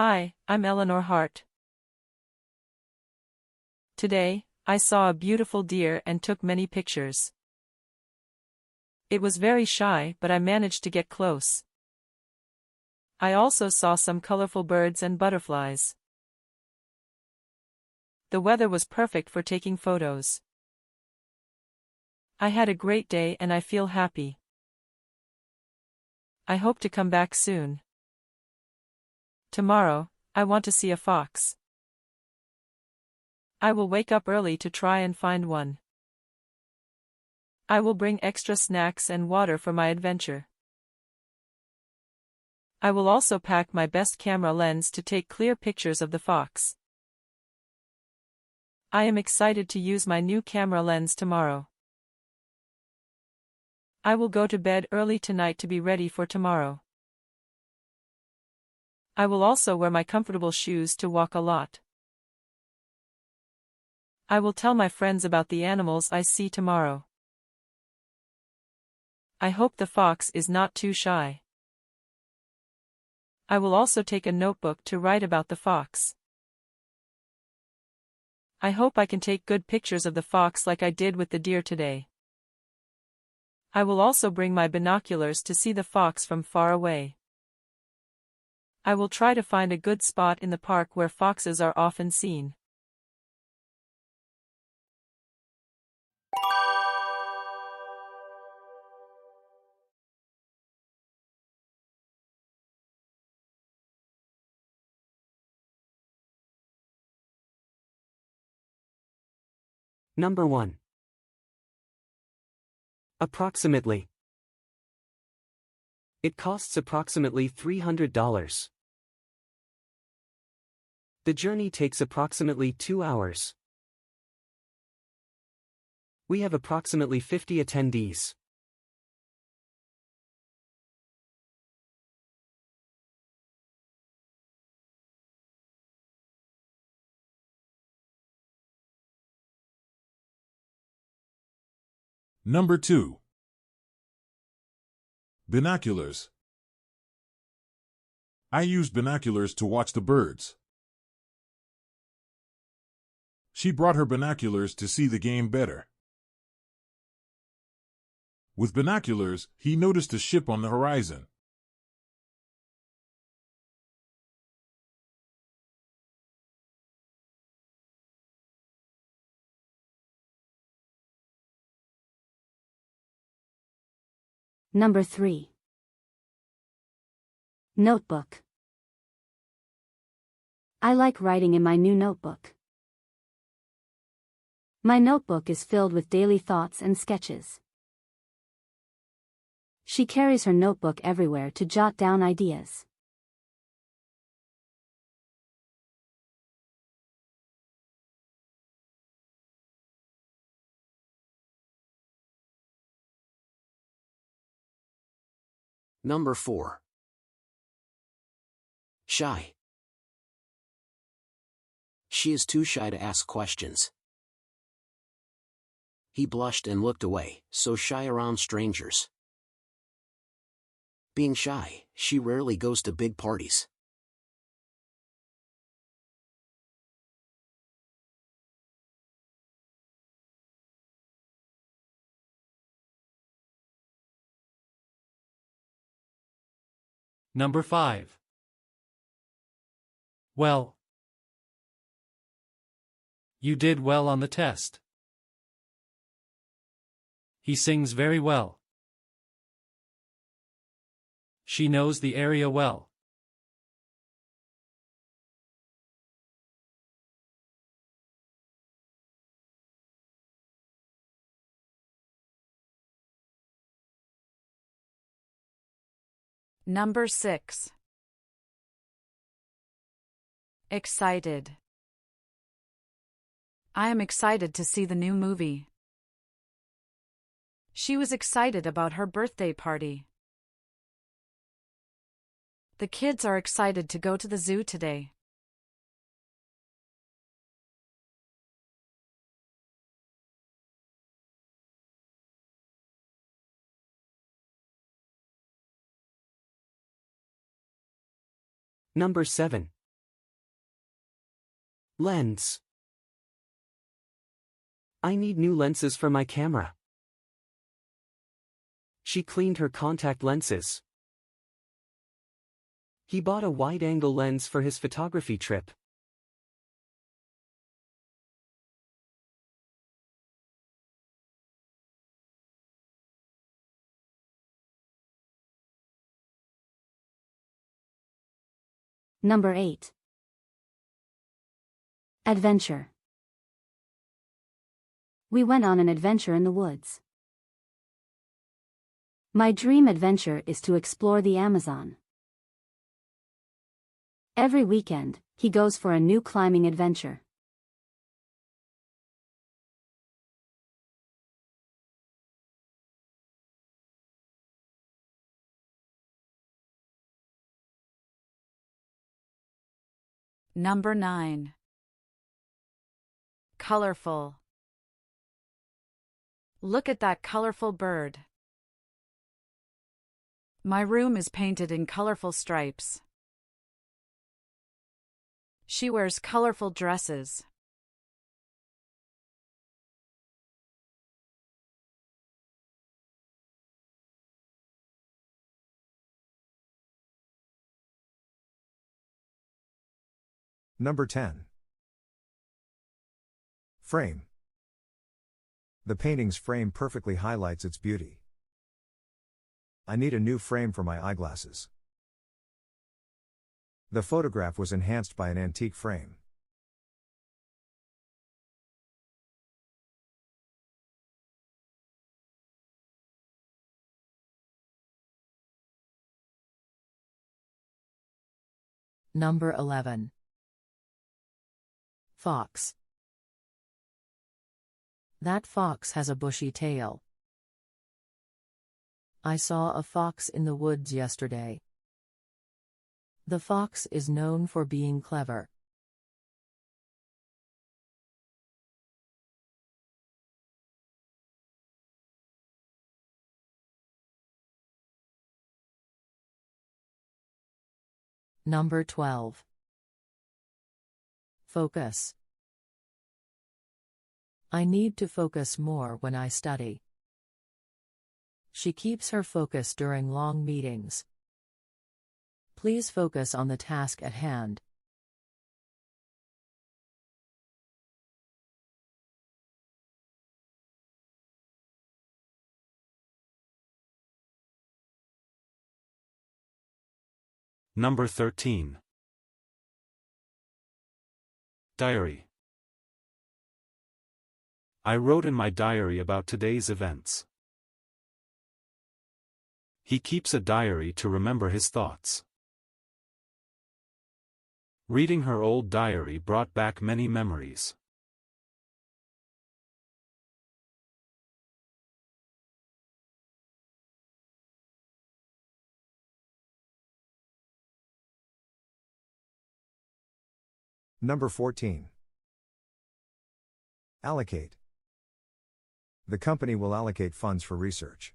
Hi, I'm Eleanor Hart. Today, I saw a beautiful deer and took many pictures. It was very shy, but I managed to get close. I also saw some colorful birds and butterflies. The weather was perfect for taking photos. I had a great day and I feel happy. I hope to come back soon. Tomorrow, I want to see a fox. I will wake up early to try and find one. I will bring extra snacks and water for my adventure. I will also pack my best camera lens to take clear pictures of the fox. I am excited to use my new camera lens tomorrow. I will go to bed early tonight to be ready for tomorrow. I will also wear my comfortable shoes to walk a lot. I will tell my friends about the animals I see tomorrow. I hope the fox is not too shy. I will also take a notebook to write about the fox. I hope I can take good pictures of the fox like I did with the deer today. I will also bring my binoculars to see the fox from far away. I will try to find a good spot in the park where foxes are often seen. Number 1. Approximately. It costs approximately $300. The journey takes approximately 2 hours. We have approximately 50 attendees. Number 2. Binoculars. I used binoculars to watch the birds. She brought her binoculars to see the game better. With binoculars, he noticed a ship on the horizon. Number 3. Notebook. I like writing in my new notebook. My notebook is filled with daily thoughts and sketches. She carries her notebook everywhere to jot down ideas. Number 4. Shy. She is too shy to ask questions. He blushed and looked away, so shy around strangers. Being shy, she rarely goes to big parties. Number 5. Well, you did well on the test. He sings very well. She knows the area well. Number 6. Excited. I am excited to see the new movie. She was excited about her birthday party. The kids are excited to go to the zoo today. Number 7. Lens. I need new lenses for my camera. She cleaned her contact lenses. He bought a wide-angle lens for his photography trip. Number 8. Adventure. We went on an adventure in the woods. My dream adventure is to explore the Amazon. Every weekend, he goes for a new climbing adventure. Number 9. Colorful. Look at that colorful bird. My room is painted in colorful stripes. She wears colorful dresses. Number 10. Frame. The painting's frame perfectly highlights its beauty. I need a new frame for my eyeglasses. The photograph was enhanced by an antique frame. Number 11. Fox. That fox has a bushy tail. I saw a fox in the woods yesterday. The fox is known for being clever. Number 12. Focus. I need to focus more when I study. She keeps her focus during long meetings. Please focus on the task at hand. Number 13. Diary. I wrote in my diary about today's events. He keeps a diary to remember his thoughts. Reading her old diary brought back many memories. Number 14. Allocate. The company will allocate funds for research.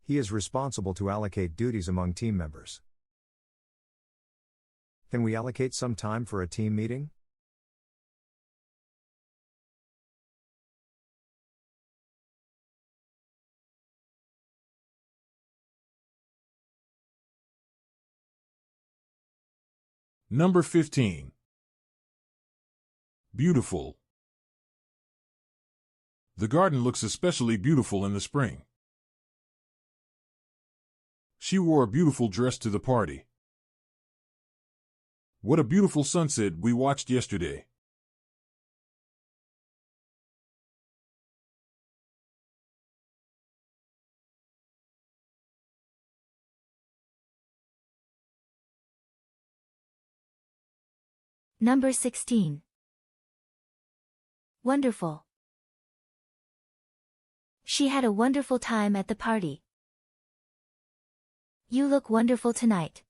He is responsible to allocate duties among team members. Can we allocate some time for a team meeting? Number 15. Beautiful. The garden looks especially beautiful in the spring. She wore a beautiful dress to the party. What a beautiful sunset we watched yesterday. Number 16. Wonderful. She had a wonderful time at the party. You look wonderful tonight.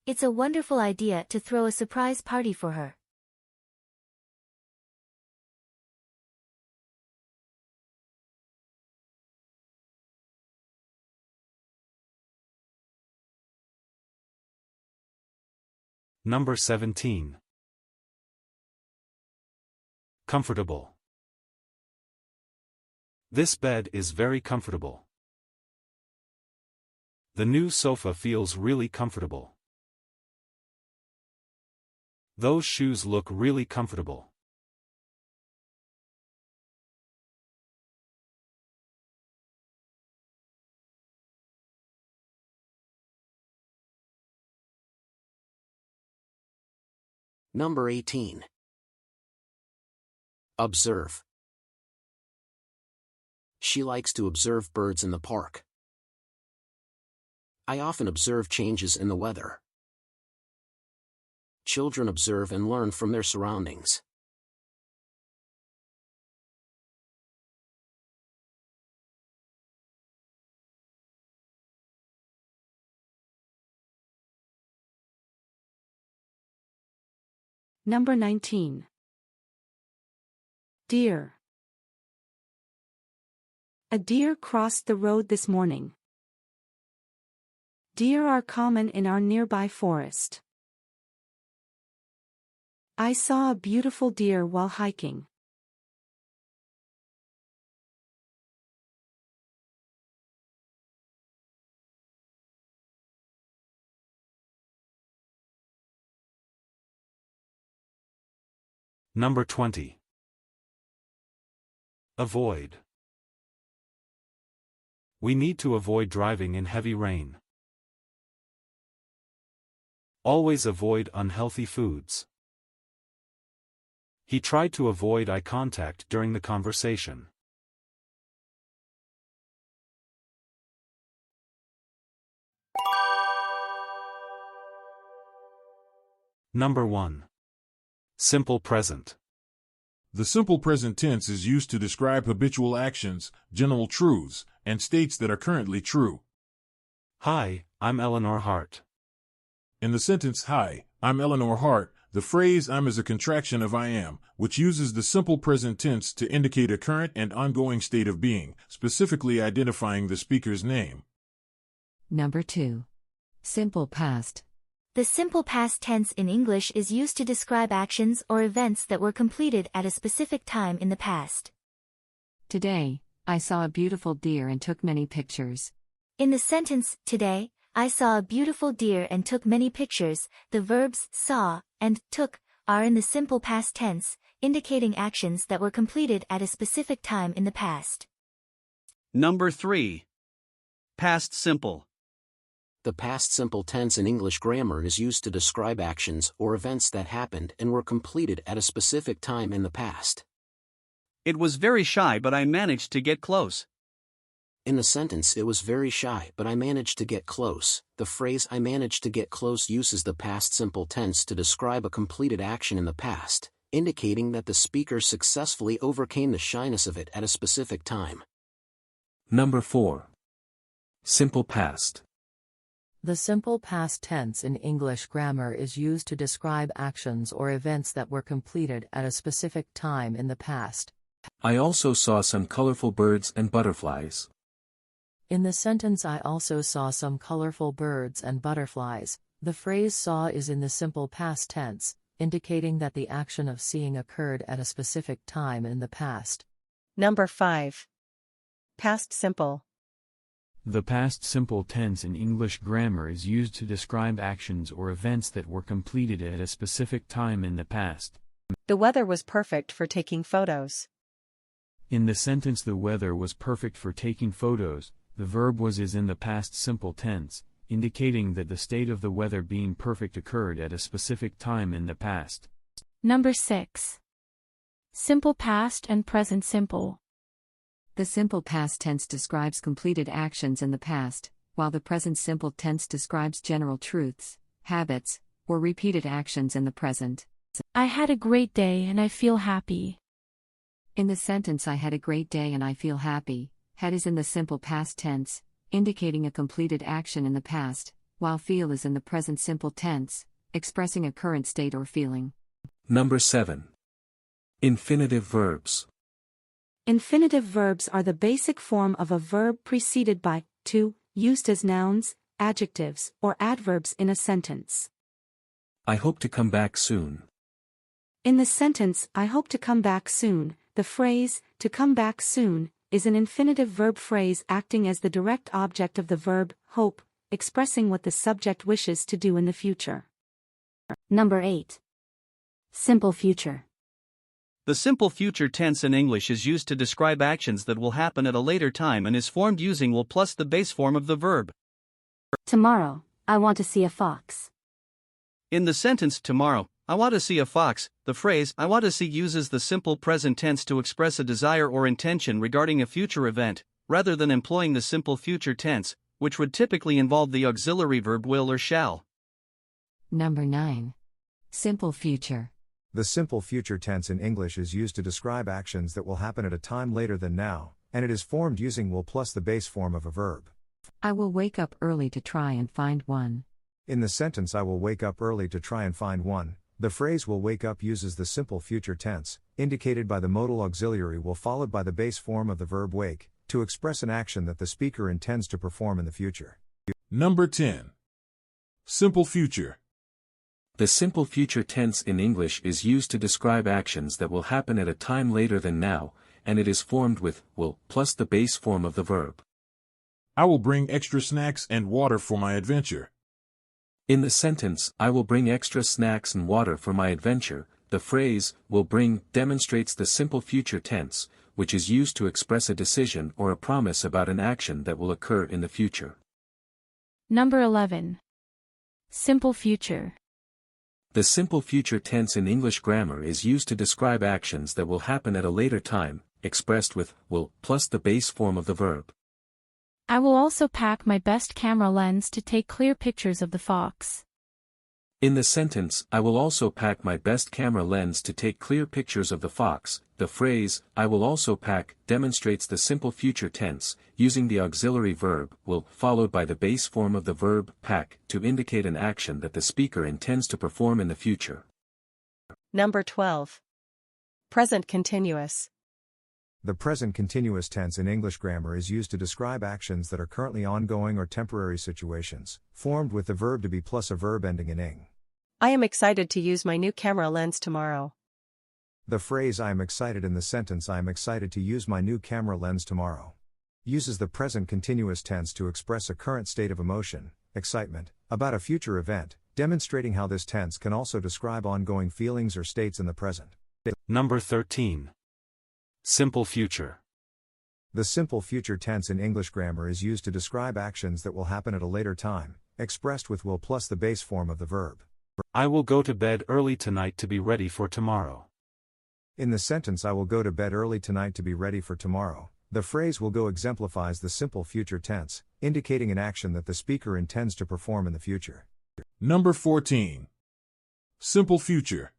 It's a wonderful idea to throw a surprise party for her. Number 17. Comfortable. This bed is very comfortable. The new sofa feels really comfortable. Those shoes look really comfortable. Number 18. Observe. She likes to observe birds in the park. I often observe changes in the weather. Children observe and learn from their surroundings. Number 19. Deer. A deer crossed the road this morning. Deer are common in our nearby forest. I saw a beautiful deer while hiking. Number 20. Avoid. We need to avoid driving in heavy rain. Always avoid unhealthy foods. He tried to avoid eye contact during the conversation. Number 1. Simple present. The simple present tense is used to describe habitual actions, general truths, and states that are currently true. Hi, I'm Eleanor Hart. In the sentence, "Hi, I'm Eleanor Hart," the phrase "I'm" is a contraction of "I am," which uses the simple present tense to indicate a current and ongoing state of being, specifically identifying the speaker's name. Number 2. Simple past. The simple past tense in English is used to describe actions or events that were completed at a specific time in the past. Today, I saw a beautiful deer and took many pictures. In the sentence, today, I saw a beautiful deer and took many pictures, the verbs saw and took are in the simple past tense, indicating actions that were completed at a specific time in the past. Number 3. Past simple. The past simple tense in English grammar is used to describe actions or events that happened and were completed at a specific time in the past. It was very shy, but I managed to get close. In the sentence, "It was very shy, but I managed to get close," the phrase "I managed to get close" uses the past simple tense to describe a completed action in the past, indicating that the speaker successfully overcame the shyness of it at a specific time. Number 4. Simple past. The simple past tense in English grammar is used to describe actions or events that were completed at a specific time in the past. I also saw some colorful birds and butterflies. In the sentence "I also saw some colorful birds and butterflies," the phrase saw is in the simple past tense, indicating that the action of seeing occurred at a specific time in the past. Number 5. Past simple. The past simple tense in English grammar is used to describe actions or events that were completed at a specific time in the past. The weather was perfect for taking photos. In the sentence "the weather was perfect for taking photos," the verb was is in the past simple tense, indicating that the state of the weather being perfect occurred at a specific time in the past. Number 6. Simple past and present simple. The simple past tense describes completed actions in the past, while the present simple tense describes general truths, habits, or repeated actions in the present. I had a great day and I feel happy. In the sentence "I had a great day and I feel happy," had is in the simple past tense, indicating a completed action in the past, while feel is in the present simple tense, expressing a current state or feeling. Number 7. Infinitive verbs. Infinitive verbs are the basic form of a verb preceded by to, used as nouns, adjectives, or adverbs in a sentence. I hope to come back soon. In the sentence, I hope to come back soon, the phrase, to come back soon, is an infinitive verb phrase acting as the direct object of the verb, hope, expressing what the subject wishes to do in the future. Number 8. Simple future. The simple future tense in English is used to describe actions that will happen at a later time and is formed using will plus the base form of the verb. Tomorrow, I want to see a fox. In the sentence tomorrow, I want to see a fox, the phrase I want to see uses the simple present tense to express a desire or intention regarding a future event, rather than employing the simple future tense, which would typically involve the auxiliary verb will or shall. Number 9. Simple future. The simple future tense in English is used to describe actions that will happen at a time later than now, and it is formed using will plus the base form of a verb. I will wake up early to try and find one. In the sentence I will wake up early to try and find one, the phrase will wake up uses the simple future tense, indicated by the modal auxiliary will followed by the base form of the verb wake, to express an action that the speaker intends to perform in the future. Number 10. Simple future. The simple future tense in English is used to describe actions that will happen at a time later than now, and it is formed with will plus the base form of the verb. I will bring extra snacks and water for my adventure. In the sentence, I will bring extra snacks and water for my adventure, the phrase, will bring, demonstrates the simple future tense, which is used to express a decision or a promise about an action that will occur in the future. Number 11. Simple future. The simple future tense in English grammar is used to describe actions that will happen at a later time, expressed with will plus the base form of the verb. I will also pack my best camera lens to take clear pictures of the fox. In the sentence, I will also pack my best camera lens to take clear pictures of the fox, the phrase, I will also pack, demonstrates the simple future tense, using the auxiliary verb, will, followed by the base form of the verb, pack, to indicate an action that the speaker intends to perform in the future. Number 12. Present continuous. The present continuous tense in English grammar is used to describe actions that are currently ongoing or temporary situations, formed with the verb to be plus a verb ending in ing. I am excited to use my new camera lens tomorrow. The phrase I am excited in the sentence I am excited to use my new camera lens tomorrow uses the present continuous tense to express a current state of emotion, excitement, about a future event, demonstrating how this tense can also describe ongoing feelings or states in the present. Number 13. Simple future. The simple future tense in English grammar is used to describe actions that will happen at a later time, expressed with will plus the base form of the verb. I will go to bed early tonight to be ready for tomorrow. In the sentence I will go to bed early tonight to be ready for tomorrow, the phrase will go exemplifies the simple future tense, indicating an action that the speaker intends to perform in the future. Number 14. Simple future.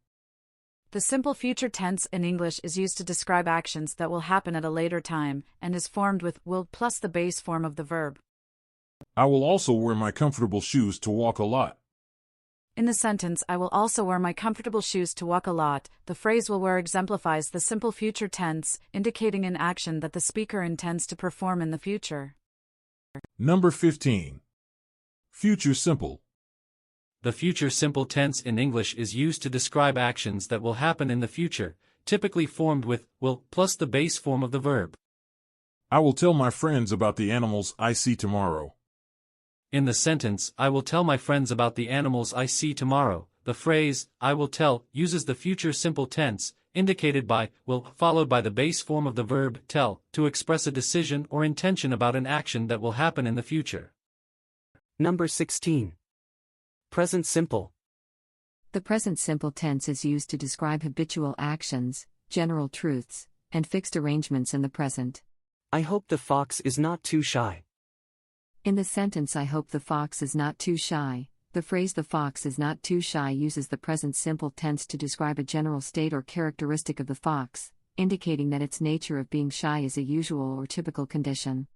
The simple future tense in English is used to describe actions that will happen at a later time, and is formed with will plus the base form of the verb. I will also wear my comfortable shoes to walk a lot. In the sentence, I will also wear my comfortable shoes to walk a lot, the phrase will wear exemplifies the simple future tense, indicating an action that the speaker intends to perform in the future. Number 15. Future simple. The future simple tense in English is used to describe actions that will happen in the future, typically formed with will plus the base form of the verb. I will tell my friends about the animals I see tomorrow. In the sentence, I will tell my friends about the animals I see tomorrow, the phrase, I will tell, uses the future simple tense, indicated by will followed by the base form of the verb tell, to express a decision or intention about an action that will happen in the future. Number 16. Present simple. The present simple tense is used to describe habitual actions, general truths, and fixed arrangements in the present. I hope the fox is not too shy. In the sentence I hope the fox is not too shy, the phrase the fox is not too shy uses the present simple tense to describe a general state or characteristic of the fox, indicating that its nature of being shy is a usual or typical condition.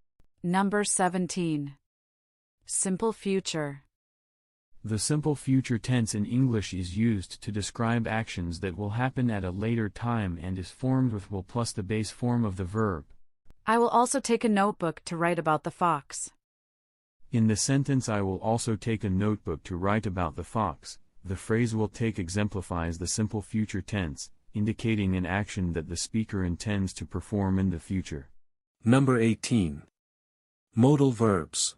Number 17. Simple future. The simple future tense in English is used to describe actions that will happen at a later time and is formed with will plus the base form of the verb. I will also take a notebook to write about the fox. In the sentence I will also take a notebook to write about the fox, the phrase will take exemplifies the simple future tense, indicating an action that the speaker intends to perform in the future. Number 18. Modal verbs.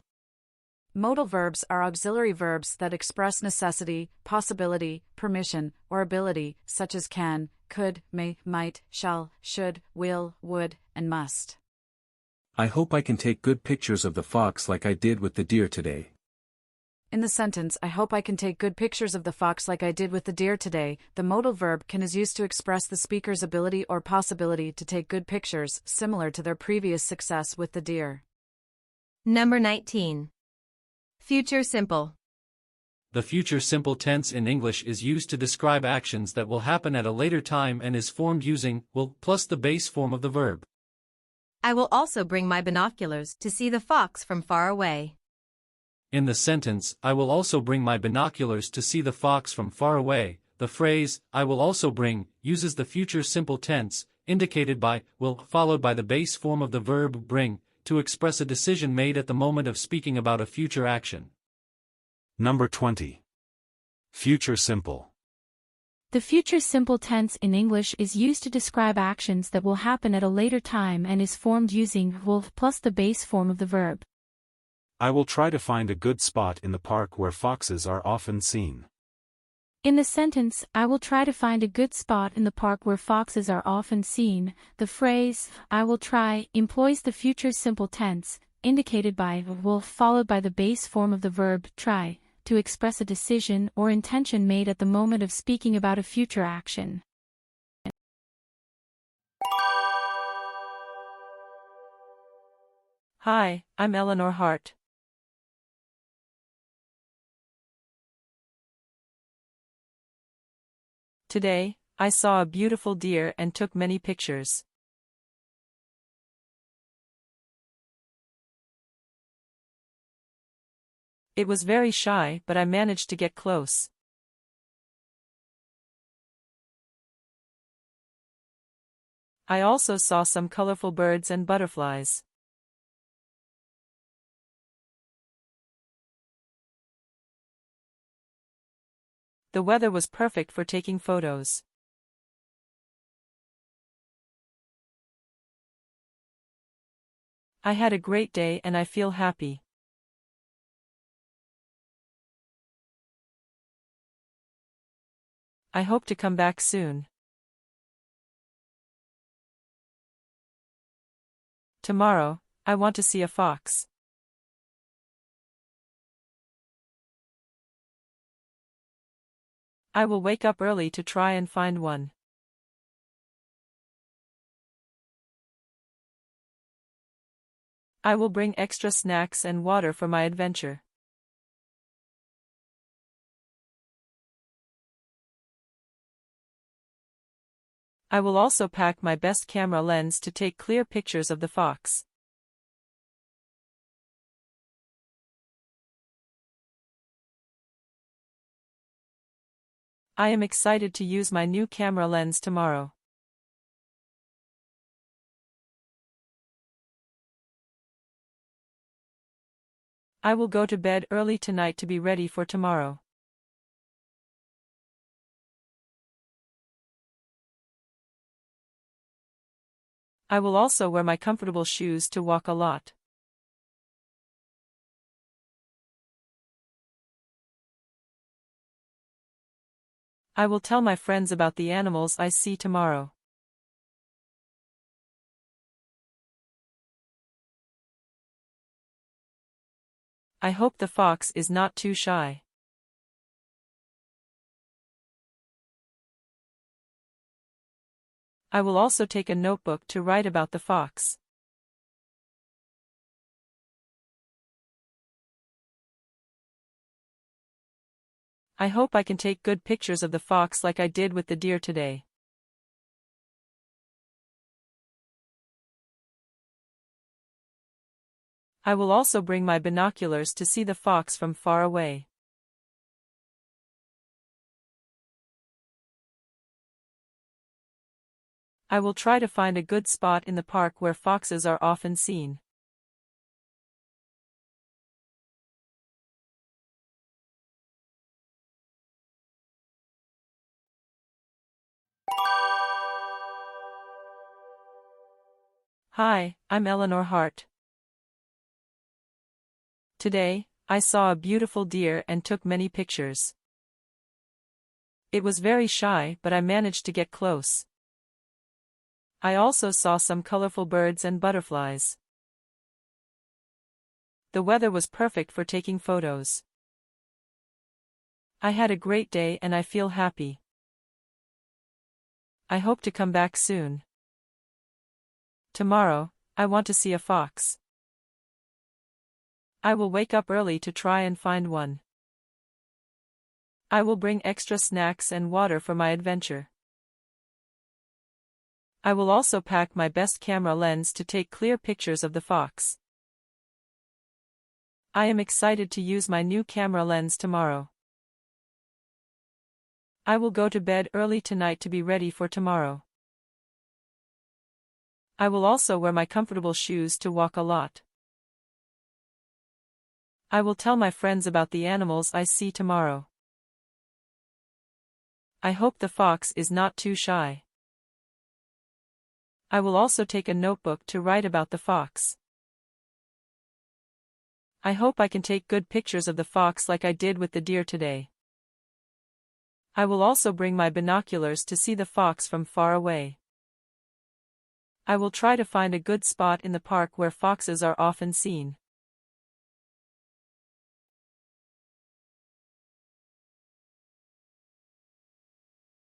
Modal verbs are auxiliary verbs that express necessity, possibility, permission, or ability, such as can, could, may, might, shall, should, will, would, and must. I hope I can take good pictures of the fox like I did with the deer today. In the sentence, I hope I can take good pictures of the fox like I did with the deer today, the modal verb can is used to express the speaker's ability or possibility to take good pictures, similar to their previous success with the deer. Number 19. Future simple. The future simple tense in English is used to describe actions that will happen at a later time and is formed using will plus the base form of the verb. I will also bring my binoculars to see the fox from far away. In the sentence, I will also bring my binoculars to see the fox from far away, the phrase, I will also bring, uses the future simple tense, indicated by will followed by the base form of the verb bring, to express a decision made at the moment of speaking about a future action. Number 20. Future simple. The future simple tense in English is used to describe actions that will happen at a later time and is formed using will plus the base form of the verb. I will try to find a good spot in the park where foxes are often seen. In the sentence, I will try to find a good spot in the park where foxes are often seen, the phrase, I will try, employs the future simple tense, indicated by will followed by the base form of the verb try, to express a decision or intention made at the moment of speaking about a future action. Hi, I'm Eleanor Hart. Today, I saw a beautiful deer and took many pictures. It was very shy, but I managed to get close. I also saw some colorful birds and butterflies. The weather was perfect for taking photos. I had a great day and I feel happy. I hope to come back soon. Tomorrow, I want to see a fox. I will wake up early to try and find one. I will bring extra snacks and water for my adventure. I will also pack my best camera lens to take clear pictures of the fox. I am excited to use my new camera lens tomorrow. I will go to bed early tonight to be ready for tomorrow. I will also wear my comfortable shoes to walk a lot. I will tell my friends about the animals I see tomorrow. I hope the fox is not too shy. I will also take a notebook to write about the fox. I hope I can take good pictures of the fox like I did with the deer today. I will also bring my binoculars to see the fox from far away. I will try to find a good spot in the park where foxes are often seen. Hi, I'm Eleanor Hart. Today, I saw a beautiful deer and took many pictures. It was very shy, but I managed to get close. I also saw some colorful birds and butterflies. The weather was perfect for taking photos. I had a great day and I feel happy. I hope to come back soon. Tomorrow, I want to see a fox. I will wake up early to try and find one. I will bring extra snacks and water for my adventure. I will also pack my best camera lens to take clear pictures of the fox. I am excited to use my new camera lens tomorrow. I will go to bed early tonight to be ready for tomorrow. I will also wear my comfortable shoes to walk a lot. I will tell my friends about the animals I see tomorrow. I hope the fox is not too shy. I will also take a notebook to write about the fox. I hope I can take good pictures of the fox like I did with the deer today. I will also bring my binoculars to see the fox from far away. I will try to find a good spot in the park where foxes are often seen.